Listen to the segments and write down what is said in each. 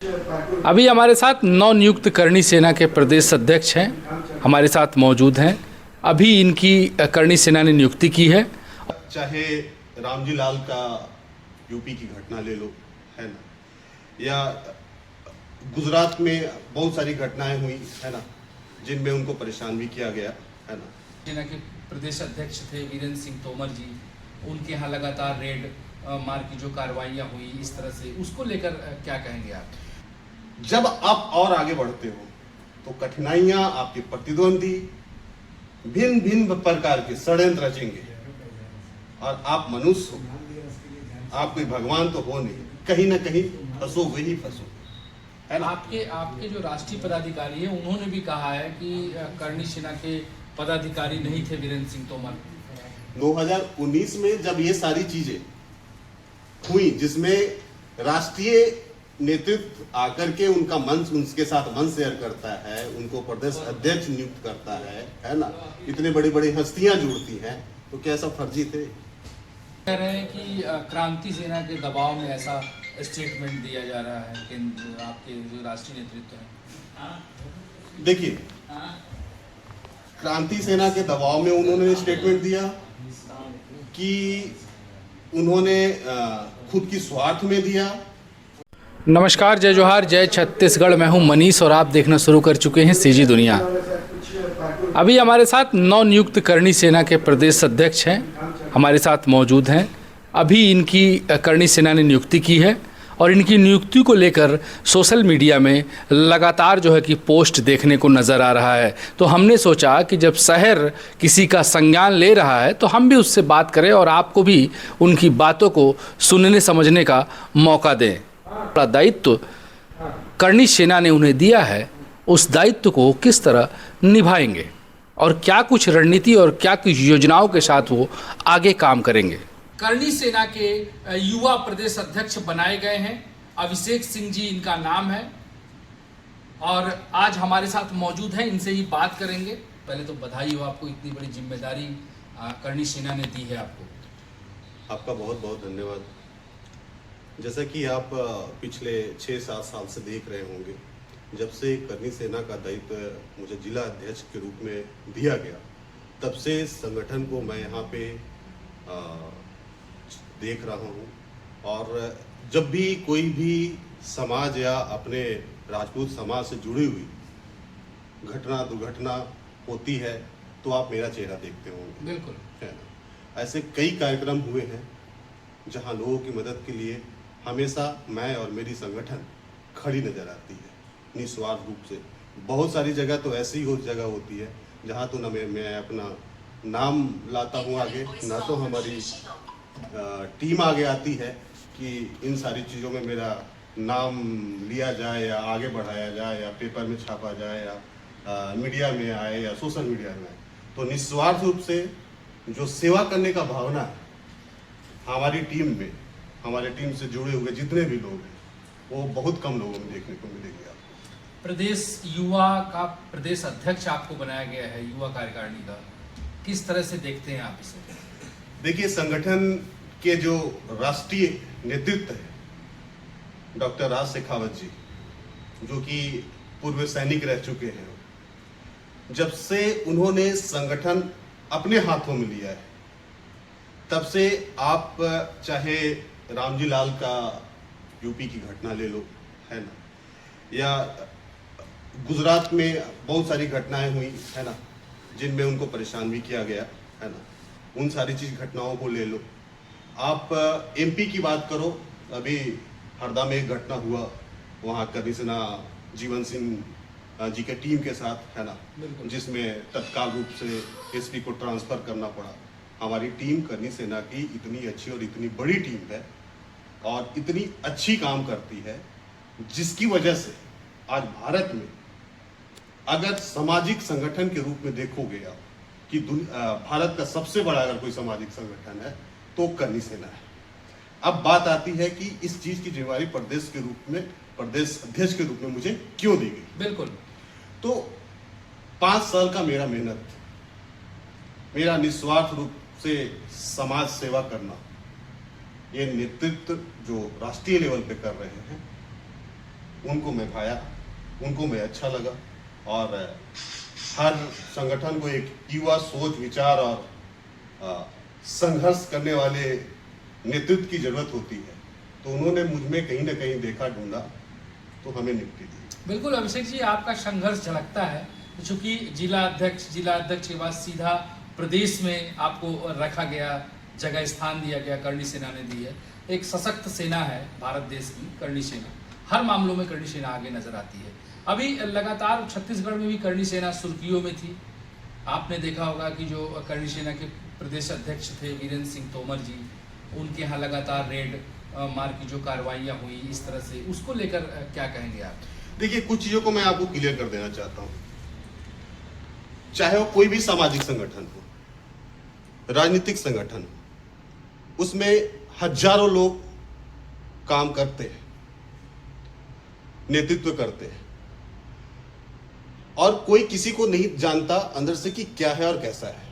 अभी हमारे साथ नवनियुक्त करणी सेना के प्रदेश अध्यक्ष हैं, हमारे साथ मौजूद हैं। अभी इनकी करणी सेना ने नियुक्ति की है। चाहे रामजी लाल का यूपी की घटना ले लो, है ना, या गुजरात में बहुत सारी घटनाएं हुई, है ना, जिनमें उनको परेशान भी किया गया, है ना। सेना के प्रदेश अध्यक्ष थे वीरेंद्र सिंह तोमर जी, उनके यहाँ लगातार रेड मार की जो कार्रवाइयाँ हुई, इस तरह से उसको लेकर क्या कहेंगे आप? जब आप और आगे बढ़ते हो तो कठिनाइयां, आपके प्रतिद्वंदी भिन्न भिन्न प्रकार के षड्यंत्र रचेंगे, और आप मनुष्य हो, आप कोई भगवान तो हो नहीं, कहीं ना कहीं फंसोगे ही फंसोगे, है ना। आपके जो राष्ट्रीय पदाधिकारी हैं, उन्होंने भी कहा है कि करणी सेना के पदाधिकारी नहीं थे वीरेंद्र सिंह तोमर। 2019 में जब ये सारी चीजें हुई, जिसमें राष्ट्रीय नेतृत्व आकर के उनका मंच, उनके साथ मंच शेयर करता है, उनको प्रदेश अध्यक्ष नियुक्त करता है ना, इतने बड़ी बड़ी हस्तियां जुड़ती हैं, तो क्या ऐसा फर्जी थे? कह रहे हैं कि क्रांति सेना के दबाव में ऐसा स्टेटमेंट दिया जा रहा है कि आपके जो राष्ट्रीय नेतृत्व है। देखिए, क्रांति सेना के दबाव में उन्होंने स्टेटमेंट दिया कि उन्होंने खुद की स्वार्थ में दिया। नमस्कार, जय जोहार, जय छत्तीसगढ़। मैं हूं मनीष और आप देखना शुरू कर चुके हैं सीजी दुनिया। अभी हमारे साथ नवनियुक्त करणी सेना के प्रदेश अध्यक्ष हैं, हमारे साथ मौजूद हैं। अभी इनकी करणी सेना ने नियुक्ति की है और इनकी नियुक्ति को लेकर सोशल मीडिया में लगातार जो है कि पोस्ट देखने को नज़र आ रहा है। तो हमने सोचा कि जब शहर किसी का संज्ञान ले रहा है तो हम भी उससे बात करें और आपको भी उनकी बातों को सुनने समझने का मौका दें। बड़ा दायित्व करणी सेना ने उन्हें दिया है, उस दायित्व को किस तरह निभाएंगे और क्या कुछ रणनीति और क्या कुछ योजनाओं के साथ वो आगे काम करेंगे। करणी सेना के युवा प्रदेश अध्यक्ष बनाए गए हैं, अभिषेक सिंह जी इनका नाम है और आज हमारे साथ मौजूद हैं, इनसे ही बात करेंगे। पहले तो बधाई हो, आपको इतनी बड़ी जिम्मेदारी करणी सेना ने दी है आपको। आपका बहुत बहुत धन्यवाद। जैसा कि आप पिछले 6-7 साल से देख रहे होंगे, जब से करणी सेना का दायित्व मुझे जिला अध्यक्ष के रूप में दिया गया, तब से संगठन को मैं यहाँ पे देख रहा हूँ। और जब भी कोई भी समाज या अपने राजपूत समाज से जुड़ी हुई घटना दुर्घटना होती है तो आप मेरा चेहरा देखते होंगे। बिल्कुल, है ना। ऐसे कई कार्यक्रम हुए हैं जहाँ लोगों की मदद के लिए हमेशा मैं और मेरी संगठन खड़ी नजर आती है, निस्वार्थ रूप से। बहुत सारी जगह तो ऐसी ही जगह होती है जहाँ तो ना मैं अपना नाम लाता हूँ आगे, ना तो हमारी टीम आगे आती है कि इन सारी चीज़ों में मेरा नाम लिया जाए या आगे बढ़ाया जाए या पेपर में छापा जाए या मीडिया में आए या सोशल मीडिया में आए। तो निस्वार्थ रूप से जो सेवा करने का भावना है हमारी टीम में, हमारे टीम से जुड़े हुए जितने भी लोग हैं, वो बहुत कम लोगों में देखने को मिलेगी। आपको प्रदेश युवा का प्रदेश अध्यक्ष आपको बनाया गया है, युवा कार्यकारिणी का, किस तरह से देखते हैं आप इसे? देखिए, संगठन के जो राष्ट्रीय नेतृत्व है डॉक्टर राज शेखावत जी, जो कि पूर्व सैनिक रह चुके हैं, जब से उन्होंने संगठन अपने हाथों में लिया है, तब से आप चाहे रामजी लाल का यूपी की घटना ले लो, है ना, या गुजरात में बहुत सारी घटनाएं हुई, है ना, जिनमें उनको परेशान भी किया गया, है ना, उन सारी घटनाओं को ले लो। आप एमपी की बात करो, अभी हरदा में एक घटना हुआ, वहाँ करणी सेना जीवन सिंह जी के टीम के साथ, है ना, जिसमें तत्काल रूप से एसपी को ट्रांसफर करना पड़ा। हमारी टीम करणी सेना की इतनी अच्छी और इतनी बड़ी टीम है और इतनी अच्छी काम करती है, जिसकी वजह से आज भारत में अगर सामाजिक संगठन के रूप में देखोगे आप कि भारत का सबसे बड़ा अगर कोई सामाजिक संगठन है तो करणी सेना है। अब बात आती है कि इस चीज की जिम्मेदारी प्रदेश के रूप में, प्रदेश अध्यक्ष के रूप में मुझे क्यों दी गई? बिल्कुल, तो 5 साल का मेरा मेहनत, मेरा निस्वार्थ रूप से समाज सेवा करना, ये नेतृत्व जो राष्ट्रीय लेवल पे कर रहे हैं, उनको मैं भाया, उनको मैं अच्छा लगा। और हर संगठन को एक युवा सोच, विचार और संघर्ष करने वाले नेतृत्व की जरूरत होती है। तो उन्होंने मुझ में कहीं ना कहीं देखा, ढूंढा, तो हमें नियुक्ति दी। बिल्कुल अभिषेक जी, आपका संघर्ष झलकता है, चूंकि जिला अध्यक्ष के बाद सीधा प्रदेश में आपको रखा गया, जगह स्थान दिया गया, करणी सेना ने दी है। एक सशक्त सेना है भारत देश की करणी सेना, हर मामलों में करणी सेना आगे नजर आती है। अभी लगातार छत्तीसगढ़ में भी करणी सेना सुर्खियों में थी। आपने देखा होगा कि जो करणी सेना के प्रदेश अध्यक्ष थे वीरेंद्र सिंह तोमर जी, उनके यहाँ लगातार रेड मार की जो कार्रवाइयाँ हुई, इस तरह से उसको लेकर क्या कहेंगे आप? देखिए, कुछ चीजों को मैं आपको क्लियर कर देना चाहता हूँ। चाहे वो कोई भी सामाजिक संगठन हो, राजनीतिक संगठन हो, उसमें हजारों लोग काम करते हैं, नेतृत्व करते हैं, और कोई किसी को नहीं जानता अंदर से कि क्या है और कैसा है।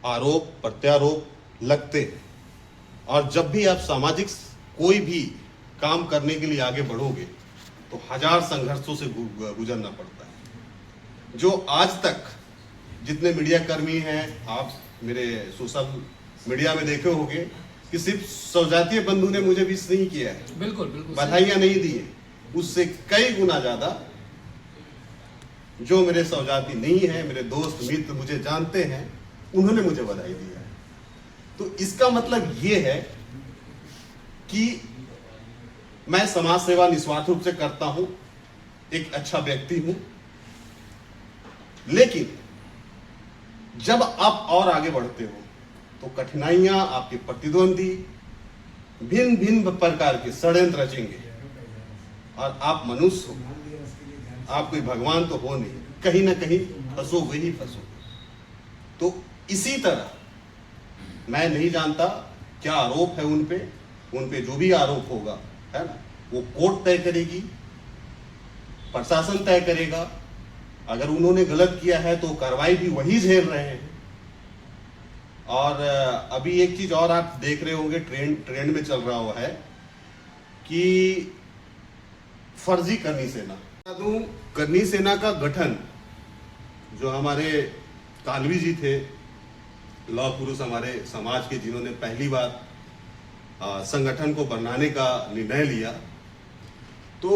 आरोप प्रत्यारोप लगते हैं, और जब भी आप सामाजिक कोई भी काम करने के लिए आगे बढ़ोगे तो हजार संघर्षों से गुजरना पड़ता है। जो आज तक जितने मीडिया कर्मी हैं, आप मेरे सोशल मीडिया में देखे होंगे कि सिर्फ स्वजातीय बंधु ने मुझे विश नहीं किया है, बिल्कुल बिल्कुल बधाइयां नहीं दी है, उससे कई गुना ज्यादा जो मेरे स्वजाति नहीं है, मेरे दोस्त मित्र मुझे जानते हैं, उन्होंने मुझे बधाई दी है। तो इसका मतलब ये है कि मैं समाज सेवा निस्वार्थ रूप से करता हूं, एक अच्छा व्यक्ति हूं। लेकिन जब आप और आगे बढ़ते हो तो कठिनाइयां, आपके प्रतिद्वंदी भिन्न भिन्न प्रकार के षड्यंत्र रचेंगे, और आप मनुष्य हो, आप कोई भगवान तो हो नहीं, कहीं ना कहीं फंसोगे ही फंसोगे। तो इसी तरह मैं नहीं जानता क्या आरोप है उन पे जो भी आरोप होगा, है ना, वो कोर्ट तय करेगी, प्रशासन तय करेगा। अगर उन्होंने गलत किया है तो कार्रवाई भी वही झेल रहे हैं। और अभी एक चीज और आप देख रहे होंगे, ट्रेंड में चल रहा हुआ है कि फर्जी करनी सेना। करनी सेना का गठन जो हमारे कालवी जी थे, लौह पुरुष हमारे समाज के, जिन्होंने पहली बार संगठन को बनाने का निर्णय लिया, तो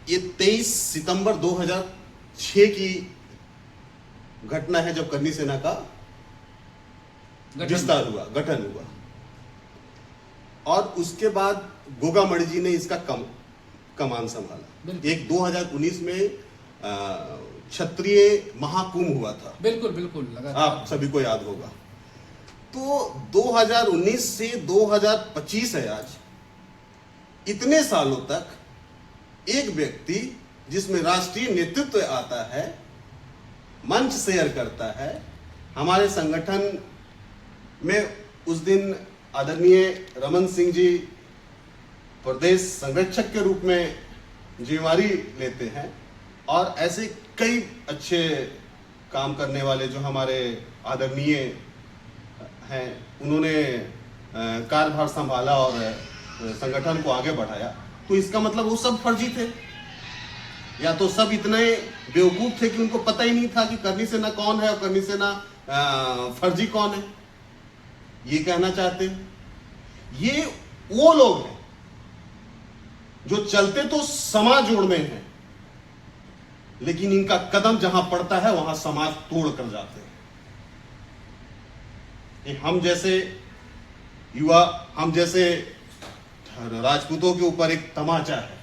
ये 23 सितंबर 2006 की घटना है जब करनी सेना का विस्तार हुआ, गठन हुआ। और उसके बाद गोगा मणि जी ने इसका कमान संभाला। एक 2019 में क्षत्रिय महाकुंभ हुआ था, बिल्कुल बिल्कुल, आप सभी को याद होगा। तो 2019 से 2025 है आज, इतने सालों तक एक व्यक्ति जिसमें राष्ट्रीय नेतृत्व आता है, मंच शेयर करता है। हमारे संगठन में उस दिन आदरणीय रमन सिंह जी प्रदेश संरक्षक के रूप में जिम्मेवारी लेते हैं, और ऐसे कई अच्छे काम करने वाले जो हमारे आदरणीय हैं, उन्होंने कार्यभार संभाला और संगठन को आगे बढ़ाया। तो इसका मतलब वो सब फर्जी थे, या तो सब इतने बेवकूफ थे कि उनको पता ही नहीं था कि करनी सेना कौन है और करनी सेना फर्जी कौन है। ये कहना चाहते हैं। ये वो लोग हैं जो चलते तो समाज जोड़ने हैं, लेकिन इनका कदम जहां पड़ता है वहां समाज तोड़ कर जाते हैं। हम जैसे युवा, हम जैसे राजपूतों के ऊपर एक तमाचा है।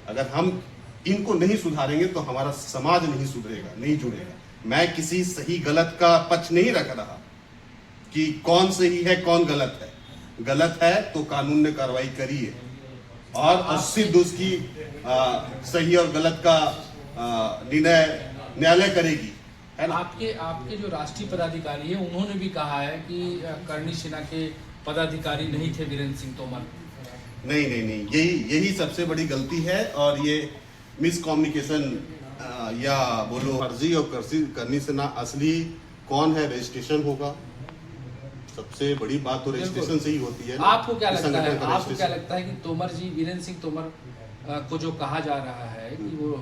अगर हम इनको नहीं सुधारेंगे तो हमारा समाज नहीं सुधरेगा, नहीं जुड़ेगा। मैं किसी सही गलत का पक्ष नहीं रख रहा कि कौन सही है कौन गलत है। गलत है तो कानून ने कार्रवाई करी है, और सिद्ध उसकी सही और गलत का निर्णय न्यायालय करेगी, है ना। आपके जो राष्ट्रीय पदाधिकारी है, उन्होंने भी कहा है कि करनी सेना के पदाधिकारी नहीं थे वीरेंद्र सिंह तोमर। नहीं, यही सबसे बड़ी गलती है, और ये मिसकम्युनिकेशन, या बोलो फर्जी और करनी सेना असली कौन है, रजिस्ट्रेशन होगा, सबसे बड़ी बात तो रजिस्ट्रेशन से ही होती है ना। आपको क्या कि लगता संगठन है, का आपको क्या registration। लगता है कि तोमर जी, वीरेंद्र सिंह तोमर को जो कहा जा रहा है कि वो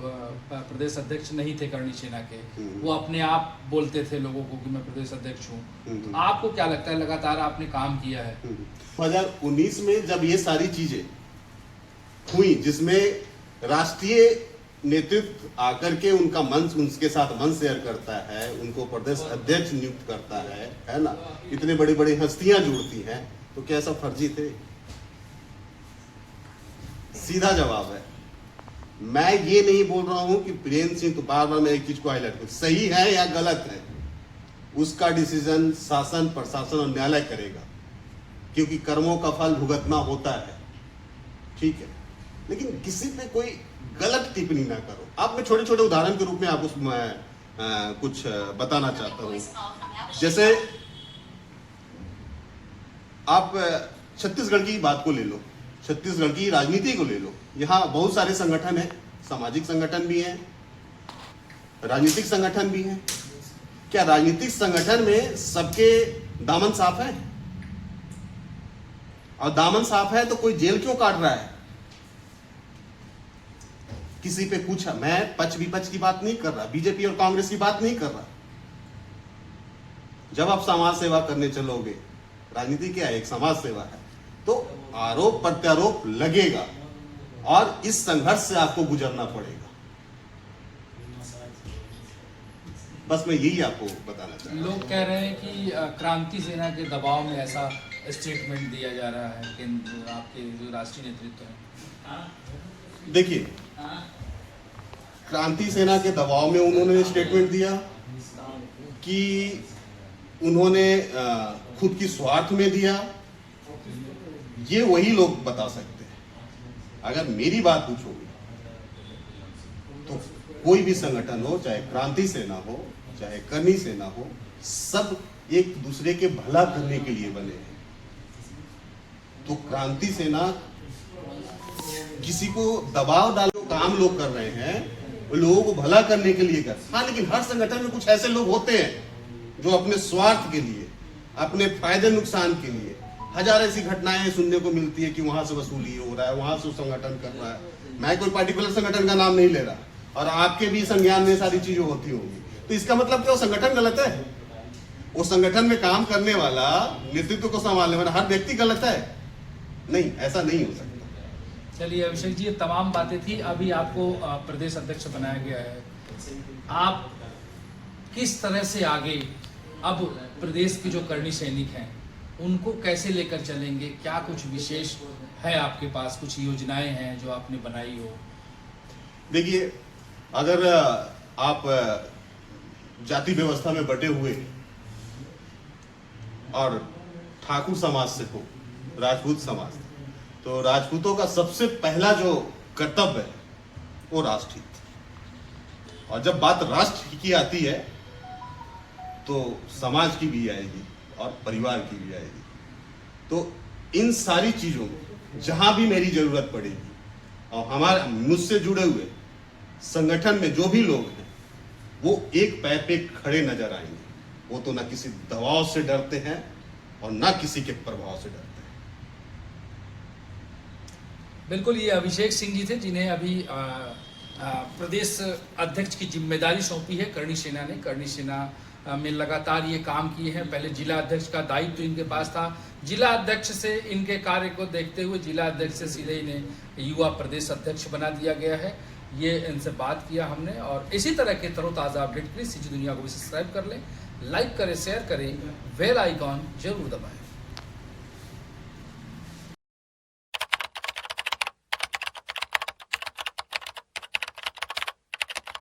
प्रदेश अध्यक्ष नहीं थे करणी सेना के, वो अपने आप बोलते थे लोगों को कि मैं प्रदेश अध्यक्ष हूँ, आपको क्या लगता है, लगातार आपने काम किया है 2019 में जब ये सारी चीजें हुई, जिसमें राष्ट्रीय नेतृत्व आकर के उनका मंच, उनके साथ मंच शेयर करता है, उनको प्रदेश अध्यक्ष नियुक्त करता है ना, इतने बड़ी बड़ी हस्तियां जुड़ती हैं, तो क्या सब फर्जी थे? सीधा जवाब है। मैं ये नहीं बोल रहा हूं कि वीरेंद्र सिंह, तो बार बार मैं एक चीज को हाईलाइट करूं, सही है या गलत है, उसका डिसीजन शासन, प्रशासन और न्यायालय करेगा, क्योंकि कर्मों का फल भुगतना होता है, ठीक है। लेकिन किसी पे कोई गलत टिप्पणी ना करो। अब मैं छोटे छोटे उदाहरण के रूप में आपको कुछ बताना चाहता हूं। जैसे आप छत्तीसगढ़ की बात को ले लो, छत्तीसगढ़ की राजनीति को ले लो। यहाँ बहुत सारे संगठन हैं, सामाजिक संगठन भी हैं, राजनीतिक संगठन भी हैं। क्या राजनीतिक संगठन में सबके दामन साफ है? और दामन साफ है तो कोई जेल क्यों काट रहा है? किसी पे कुछ, मैं पक्ष विपक्ष की बात नहीं कर रहा, बीजेपी और कांग्रेस की बात नहीं कर रहा। जब आप समाज सेवा करने चलोगे, राजनीति क्या है? एक समाज सेवा है, तो आरोप प्रत्यारोप लगेगा और इस संघर्ष से आपको गुजरना पड़ेगा। बस मैं यही आपको बताना चाहता हूं। लोग कह रहे हैं कि क्रांति सेना के दबाव में ऐसा स्टेटमेंट दिया जा रहा है केंद्र, आपके जो राष्ट्रीय नेतृत्व है। देखिए, क्रांति सेना के दबाव में उन्होंने स्टेटमेंट दिया कि उन्होंने खुद की स्वार्थ में दिया, ये वही लोग बता सकते हैं। अगर मेरी बात पूछोगे तो कोई भी संगठन हो, चाहे क्रांति सेना हो, चाहे करणी सेना हो, सब एक दूसरे के भला करने के लिए बने हैं। तो क्रांति सेना किसी को दबाव डालो, काम लोग कर रहे हैं, लोगों को भला करने के लिए कर। हाँ, लेकिन हर संगठन में कुछ ऐसे लोग होते हैं जो अपने स्वार्थ के लिए, अपने फायदे नुकसान के लिए, हजार ऐसी घटनाएं सुनने को मिलती है कि वहां से वसूली हो रहा है, वहां से संगठन कर रहा है। मैं कोई पर्टिकुलर संगठन का नाम नहीं ले रहा, और आपके भी संज्ञान में सारी चीजें होती होंगी। तो इसका मतलब क्या वो संगठन गलत है? वो संगठन में काम करने वाला, नेतृत्व को संभालने वाला हर व्यक्ति गलत है? नहीं, ऐसा नहीं हो सकता। चलिए अभिषेक जी, ये तमाम बातें थी। अभी आपको प्रदेश अध्यक्ष बनाया गया है, आप किस तरह से आगे अब प्रदेश के जो करणी सैनिक हैं उनको कैसे लेकर चलेंगे? क्या कुछ विशेष है आपके पास, कुछ योजनाएं हैं जो आपने बनाई हो? देखिए, अगर आप जाति व्यवस्था में बटे हुए और ठाकुर समाज से हो, राजपूत समाज, तो राजपूतों का सबसे पहला जो कर्तव्य है वो राष्ट्रहित। और जब बात राष्ट्र की आती है तो समाज की भी आएगी और परिवार की भी आएगी। तो इन सारी चीजों में जहां भी मेरी जरूरत पड़ेगी, और हमारे मुझसे जुड़े हुए संगठन में जो भी लोग हैं वो एक पैर पे खड़े नजर आएंगे। वो तो ना किसी दबाव से डरते हैं और ना किसी के प्रभाव से डरते हैं। बिल्कुल, ये अभिषेक सिंह जी थे जिन्हें अभी प्रदेश अध्यक्ष की जिम्मेदारी सौंपी है करणी सेना ने। करणी सेना में लगातार ये काम किए हैं। पहले जिला अध्यक्ष का दायित्व इनके पास था। जिला अध्यक्ष से इनके कार्य को देखते हुए जिला अध्यक्ष से सीधे इन्हें युवा प्रदेश अध्यक्ष बना दिया गया है। ये इनसे बात किया हमने। और इसी तरह के तरोताज़ा अपडेट के लिए सीजी दुनिया को भी सब्सक्राइब कर लें, लाइक करें, शेयर करें, बेल आइकॉन जरूर दबाएं।